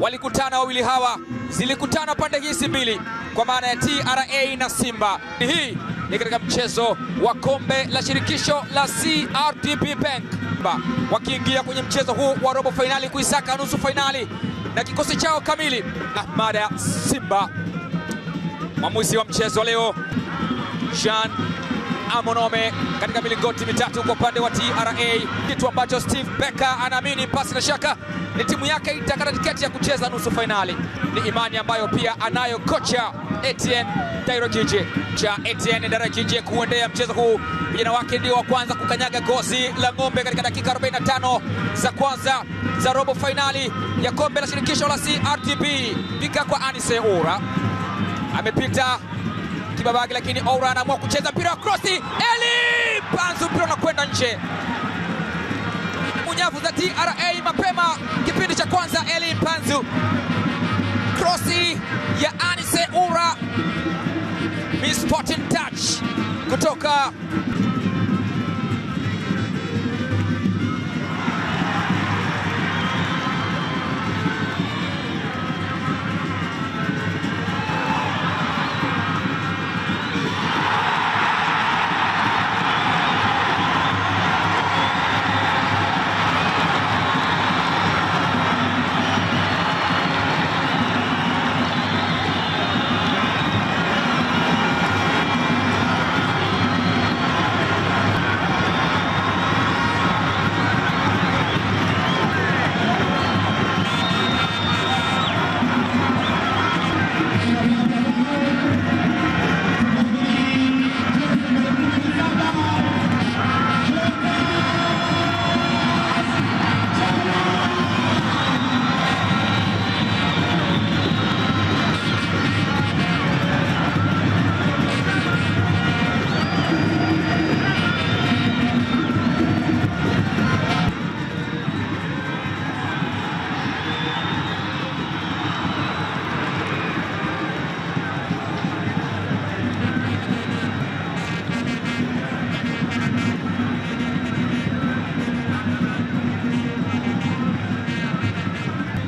walikutana wawili hawa, zilikutana pande hizi mbili kwa maana ya TRA na Simba. Hii ni katika mchezo wa kombe la shirikisho la CRDB Bank, wakiingia kwenye mchezo huu wa robo fainali kuisaka nusu fainali na kikosi chao kamili. Ahmada Simba, mwamuzi wa mchezo leo Jean Amonome katika milingoti mitatu kwa upande wa TRA, kitu ambacho Steve Becker anaamini pasi na shaka ni timu yake itakata tiketi ya kucheza nusu fainali. Ni imani ambayo pia anayo kocha Etienne Dairokije kuendea mchezo huu. Vijana wake ndio wa kwanza kukanyaga gozi la ng'ombe katika dakika 45 za kwanza za robo fainali ya kombe la shirikisho la CRDB. Pika kwa Anise Oura, amepita Kibabage, lakini Oura anaamua kucheza mpira wa crossi. Eli Mpanzu, mpira unakwenda nje. Munyavu za TRA mapema kipindi cha kwanza. Eli Mpanzu, crossi ya Anise Oura, spotting touch kutoka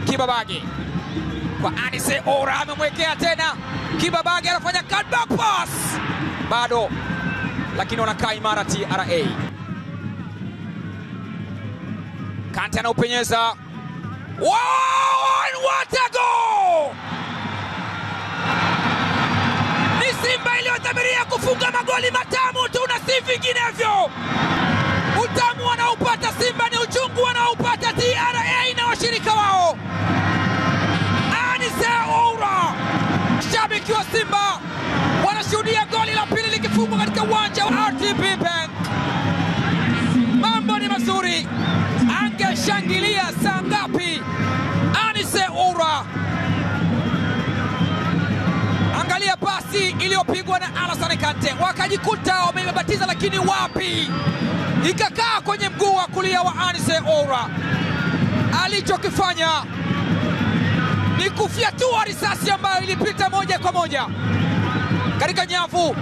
Kibabage kwa Anise Oura, amemwekea tena Kibabage, anafanya cutback pass bado, lakini wanakaa imara TRA. Kante anaupenyeza, wow, what a goal! Ni Simba iliyodhamiria kufunga magoli matamu tu na si vinginevyo. Utamu wanaopata Simba ni uchungu wanaopata TRA na washirika wao. Anise Oura, shabiki wa Simba wanashuhudia goli la pili likifungwa katika uwanja wa RDB Bank. Mambo ni mazuri, angeshangilia saa ngapi Anise Oura. Angalia pasi iliyopigwa na Alassane Kante, wakajikuta wamebatiza, lakini wapi, ikakaa kwenye mguu wa kulia wa Anise Oura. Alichokifanya ni kufyatua risasi ambayo ilipita moja kwa moja katika nyavu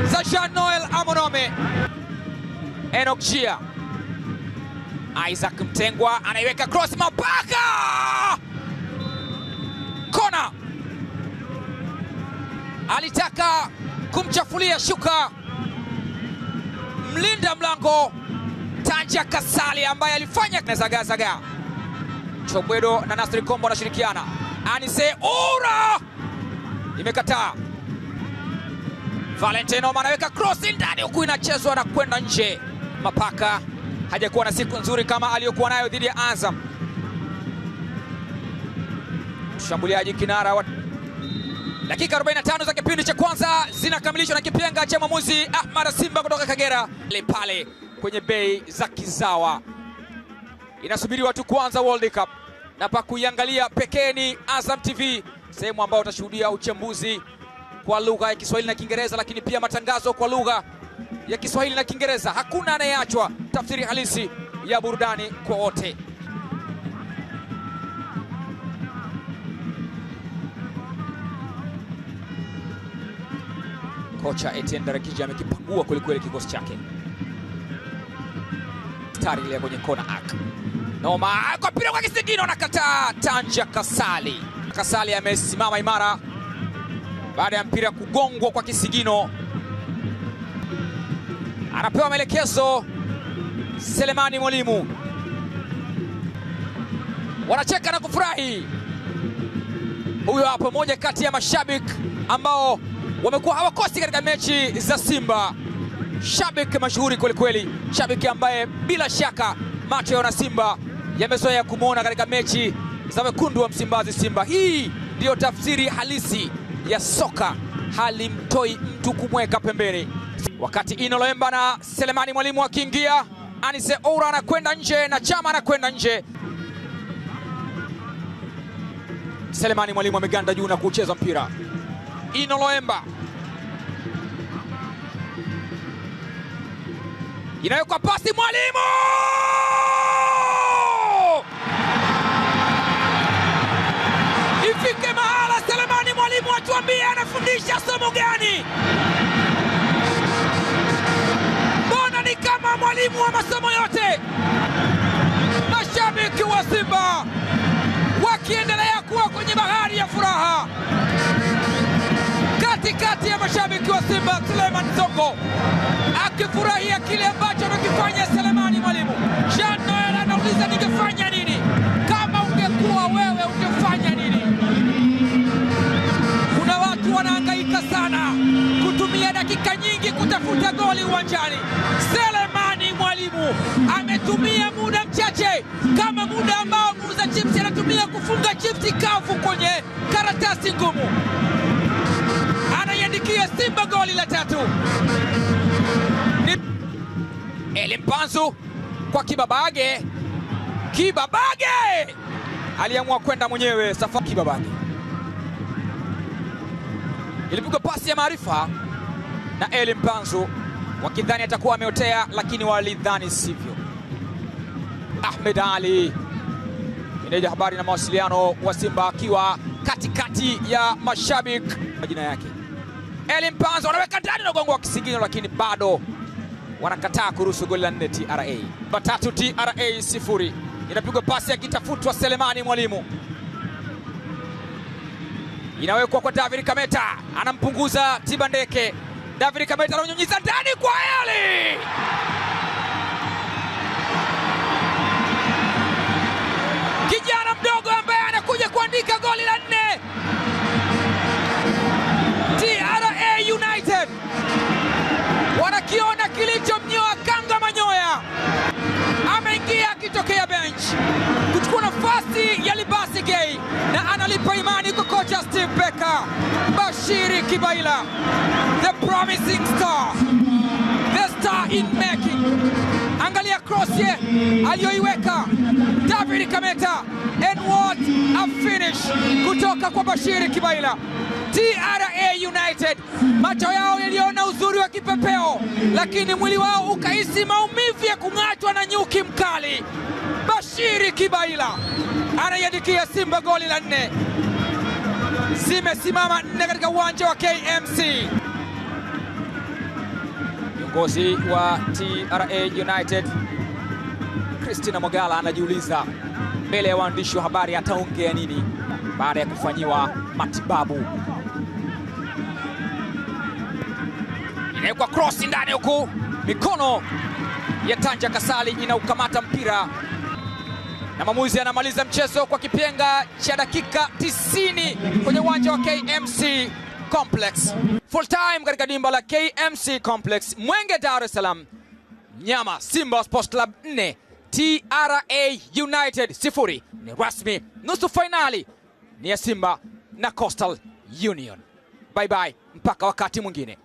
za Jean-Noel Amonome. Enoch Gia, Isaac Mtengwa anaiweka cross, mapaka kona, alitaka kumchafulia shuka mlinda mlango Tanja Kasali ambaye alifanya zagazaga. Chobwedo na Nasri Kombo wanashirikiana. Anise Oura imekataa. Valentino anaweka cross ndani, huku inachezwa na kwenda nje. Mapaka hajakuwa na siku nzuri kama aliyokuwa nayo dhidi ya Azam. Mshambuliaji kinara wa dakika 45 za kipindi cha kwanza zinakamilishwa na kipenga cha mwamuzi Ahmada Simba kutoka Kagera. Pale kwenye bei za Kizawa inasubiriwa tu kuanza World Cup, na pa kuiangalia pekee ni Azam TV, sehemu ambayo utashuhudia uchambuzi kwa lugha ya Kiswahili na Kiingereza, lakini pia matangazo kwa lugha ya Kiswahili na Kiingereza. Hakuna anayeachwa, tafsiri halisi ya burudani kwa wote. Kocha Etienne Dairokije amekipangua kwelikweli kikosi chake. Tari ile kwenye kona arc. Noma kwa mpira kwa kisigino, nakataa Tanja Kasali. Kasali amesimama imara baada ya mpira kugongwa kwa kisigino. Anapewa maelekezo Selemani Mwalimu. Wanacheka na kufurahi. Huyo hapo moja kati ya mashabiki ambao wamekuwa hawakosi katika mechi za Simba. Shabiki mashuhuri kweli kweli, shabiki ambaye bila shaka macho ya Simba yamezoea kumuona katika mechi za wekundu wa Msimbazi Simba. Hii ndiyo tafsiri halisi ya soka, halimtoi mtu kumweka pembeni. Wakati Ino Loemba na Selemani Mwalimu wakiingia, Anise Oura anakwenda nje na Chama anakwenda nje. Selemani Mwalimu ameganda juu na kucheza mpira. Ino Loemba inawekwa pasi, Mwalimu ifike mahala. Selemani Mwalimu atuambie anafundisha somo gani? Mbona ni kama mwalimu wa masomo yote? Mashabiki wa Simba wakiendelea kuwa kwenye bahari ya furaha. Katikati ya mashabiki wa Simba, Suleiman Sonko akifurahia kile ambacho anakifanya Selemani Mwalimu. Jean Noel anauliza, ningefanya nini? Kama ungekuwa wewe ungefanya nini? Kuna watu wanahangaika sana kutumia dakika nyingi kutafuta goli uwanjani. Selemani Mwalimu ametumia muda mchache kama muda ambao muuza chips anatumia kufunga chips kavu kwenye karatasi ngumu. Anaiandikia Simba goli la 3. Eli Mpanzu kwa Kibabage. Kibabage aliamua kwenda mwenyewe safari. Kibabage ilipigwa pasi ya maarifa na Eli Mpanzu, wakidhani atakuwa ameotea, lakini walidhani sivyo. Ahmed Ali, meneja habari na mawasiliano wa Simba, akiwa katikati ya mashabiki. Majina yake Eli Mpanzu anaweka ndani na gongo wa kisigino, lakini bado wanakataa kuruhusu goli la 4 TRA. 3 TRA 0. Inapigwa pasi akitafutwa Selemani Mwalimu. Inawekwa kwa David Kameta, anampunguza Tibandeke. David Kameta ananyunyiza ndani kwa Eli. Kijana mdogo ambaye anakuja kuandika goli la 4. TRA United wanakiona kilichomnyoa kanga manyoya. Ameingia akitokea bench kuchukua nafasi ya Libasi Gay, na analipa imani kwa kocha Steve Becker. Bashiri Kibaila, the promising star, the star in making. Angalia cross aliyoiweka David Kameta, and what a finish kutoka kwa Bashiri Kibaila. TRA United macho yao yaliona uzuri wa kipepeo, lakini mwili wao ukahisi maumivu ya kung'atwa na nyuki mkali. Bashiri Kibaila anaiandikia Simba goli la 4. Zimesimama 4 katika uwanja wa KMC. Kiongozi wa TRA United Christina Mogala anajiuliza mbele ya waandishi wa habari ataongea nini baada ya kufanyiwa matibabu. Inawekwa cross ndani huku, mikono ya Tanja Kasali inaukamata mpira, na mwamuzi anamaliza mchezo kwa kipenga cha dakika 90 kwenye uwanja wa KMC Complex. Full time katika dimba la KMC Complex, Mwenge, Dar es Salaam. Nyama Simba Sports Club 4 TRA United 0. Ni rasmi, nusu finali ni ya Simba na Coastal Union. Bye bye mpaka wakati mwingine.